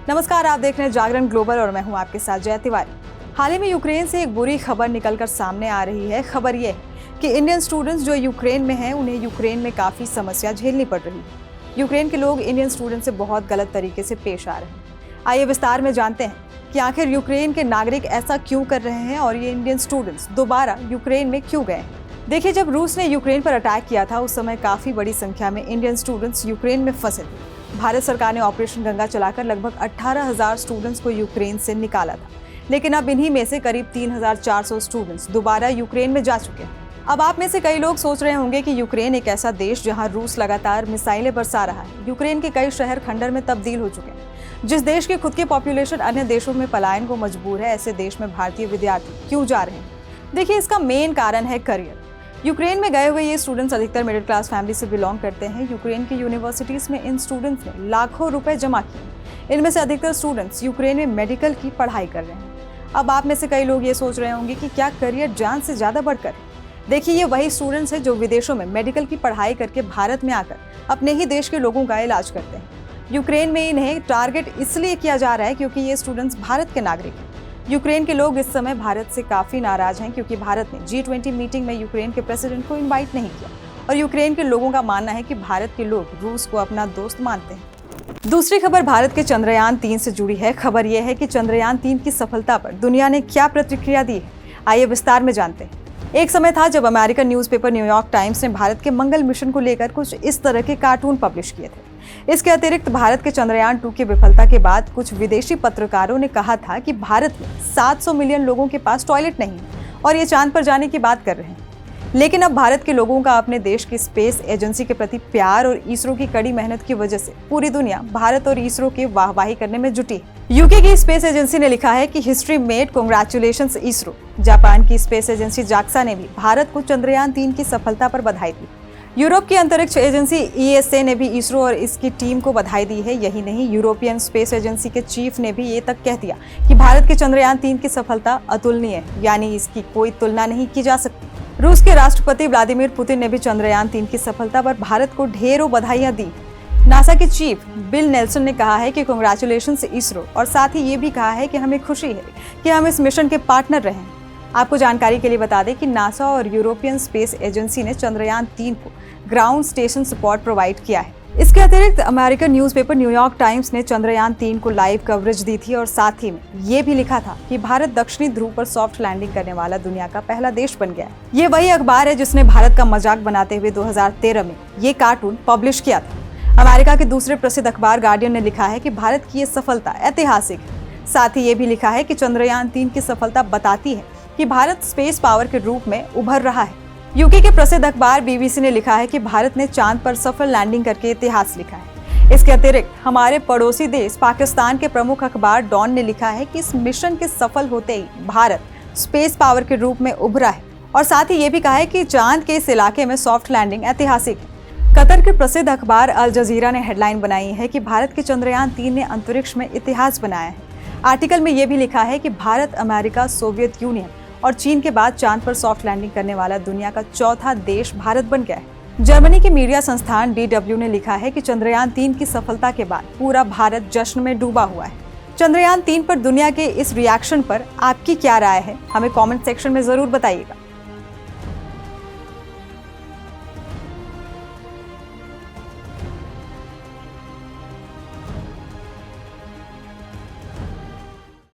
नमस्कार, आप देख रहे हैं जागरण ग्लोबल और मैं हूं आपके साथ जय तिवारी। हाल ही में यूक्रेन से एक बुरी खबर निकलकर सामने आ रही है। खबर यह है कि इंडियन स्टूडेंट्स जो यूक्रेन में हैं, उन्हें यूक्रेन में काफ़ी समस्या झेलनी पड़ रही है। यूक्रेन के लोग इंडियन स्टूडेंट से बहुत गलत तरीके से पेश आ रहे हैं। आइए विस्तार में जानते हैं कि आखिर यूक्रेन के नागरिक ऐसा क्यों कर रहे हैं और ये इंडियन स्टूडेंट्स दोबारा यूक्रेन में क्यों गए हैं। देखिए, जब रूस ने यूक्रेन पर अटैक किया था, उस समय काफ़ी बड़ी संख्या में इंडियन स्टूडेंट्स यूक्रेन में फंसे थे। भारत सरकार ने ऑपरेशन गंगा चलाकर लगभग 18,000 स्टूडेंट्स को यूक्रेन से निकाला था, लेकिन अब इन्हीं में से करीब 3,400 स्टूडेंट्स दोबारा यूक्रेन में जा चुके हैं। अब आप में से कई लोग सोच रहे होंगे कि यूक्रेन एक ऐसा देश जहां रूस लगातार मिसाइलें बरसा रहा है। यूक्रेन के कई शहर खंडर में तब्दील हो चुके हैं। जिस देश की खुद की पॉपुलेशन अन्य देशों में पलायन को मजबूर है, ऐसे देश में भारतीय विद्यार्थी क्यों जा रहे हैं? देखिए, इसका मेन कारण है करियर। यूक्रेन में गए हुए ये स्टूडेंट्स अधिकतर मिडिल क्लास फैमिली से बिलोंग करते हैं। यूक्रेन की यूनिवर्सिटीज में इन स्टूडेंट्स ने लाखों रुपए जमा किए। इनमें से अधिकतर स्टूडेंट्स यूक्रेन में मेडिकल की पढ़ाई कर रहे हैं। अब आप में से कई लोग ये सोच रहे होंगे कि क्या करियर जान से ज़्यादा बढ़कर? देखिए, ये वही स्टूडेंट्स हैं जो विदेशों में मेडिकल की पढ़ाई करके भारत में आकर अपने ही देश के लोगों का इलाज करते हैं। यूक्रेन में इन्हें टारगेट इसलिए किया जा रहा है क्योंकि ये स्टूडेंट्स भारत के नागरिक हैं। यूक्रेन के लोग इस समय भारत से काफ़ी नाराज हैं क्योंकि भारत ने G20 मीटिंग में यूक्रेन के प्रेसिडेंट को इनवाइट नहीं किया और यूक्रेन के लोगों का मानना है कि भारत के लोग रूस को अपना दोस्त मानते हैं। दूसरी खबर भारत के चंद्रयान 3 से जुड़ी है। खबर यह है कि चंद्रयान 3 की सफलता पर दुनिया ने क्या प्रतिक्रिया दी है। आइए विस्तार में जानते हैं। एक समय था जब अमेरिकन न्यूज़पेपर न्यूयॉर्क टाइम्स ने भारत के मंगल मिशन को लेकर कुछ इस तरह के कार्टून पब्लिश किए थे। इसके अतिरिक्त भारत के चंद्रयान 2 की विफलता के बाद कुछ विदेशी पत्रकारों ने कहा था कि भारत में 700 मिलियन लोगों के पास टॉयलेट नहीं है और ये चांद पर जाने की बात कर रहे हैं। लेकिन अब भारत के लोगों का अपने देश की स्पेस एजेंसी के प्रति प्यार और इसरो की कड़ी मेहनत की वजह से पूरी दुनिया भारत और इसरो की वाहवाही करने में जुटी है। यूके की स्पेस एजेंसी ने लिखा है कि history made, congratulations ISRO. Japan की स्पेस एजेंसी जाक्सा ने भी भारत को चंद्रयान 3 की सफलता पर बधाई दी। यूरोप की अंतरिक्ष एजेंसी ESA ने भी इसरो और इसकी टीम को बधाई दी है। यही नहीं, यूरोपियन स्पेस एजेंसी के चीफ ने भी ये तक कह दिया कि भारत के चंद्रयान 3 की सफलता अतुलनीय है, यानी इसकी कोई तुलना नहीं की जा सकती। रूस के राष्ट्रपति व्लादिमीर पुतिन ने भी चंद्रयान 3 की सफलता पर भारत को ढेरों बधाइयां दी। नासा के चीफ बिल नेल्सन ने कहा है कि कांग्रेचुलेशंस इसरो, और साथ ही ये भी कहा है कि हमें खुशी है कि हम इस मिशन के पार्टनर रहे। आपको जानकारी के लिए बता दें कि नासा और यूरोपियन स्पेस एजेंसी ने चंद्रयान 3 को ग्राउंड स्टेशन सपोर्ट प्रोवाइड किया है। इसके अतिरिक्त अमेरिकन न्यूज़पेपर न्यूयॉर्क टाइम्स ने चंद्रयान 3 को लाइव कवरेज दी थी और साथ ही में ये भी लिखा था कि भारत दक्षिणी ध्रुव पर सॉफ्ट लैंडिंग करने वाला दुनिया का पहला देश बन गया है। ये वही अखबार है जिसने भारत का मजाक बनाते हुए 2013 में ये कार्टून पब्लिश किया था। अमेरिका के दूसरे प्रसिद्ध अखबार गार्डियन ने लिखा है कि भारत की ये सफलता ऐतिहासिक है। साथ ही ये भी लिखा है कि चंद्रयान 3 की सफलता बताती है कि भारत स्पेस पावर के रूप में उभर रहा है। यूके के प्रसिद्ध अखबार BBC ने लिखा है कि भारत ने चांद पर सफल लैंडिंग करके इतिहास लिखा है। इसके अतिरिक्त हमारे पड़ोसी देश पाकिस्तान के प्रमुख अखबार डॉन ने लिखा है कि इस मिशन के सफल होते ही भारत स्पेस पावर के रूप में उभरा है और साथ ही ये भी कहा है कि चांद के इस इलाके में सॉफ्ट लैंडिंग ऐतिहासिक है। कतर के प्रसिद्ध अखबार अल जजीरा ने हेडलाइन बनाई है कि भारत के चंद्रयान 3 ने अंतरिक्ष में इतिहास बनाया है। आर्टिकल में ये भी लिखा है कि भारत, अमेरिका, सोवियत यूनियन और चीन के बाद चांद पर सॉफ्ट लैंडिंग करने वाला दुनिया का चौथा देश भारत बन गया है। जर्मनी के मीडिया संस्थान DW ने लिखा है कि चंद्रयान 3 की सफलता के बाद पूरा भारत जश्न में डूबा हुआ है। चंद्रयान 3 पर दुनिया के इस रिएक्शन पर आपकी क्या राय है? हमें कमेंट सेक्शन में जरूर बताइएगा।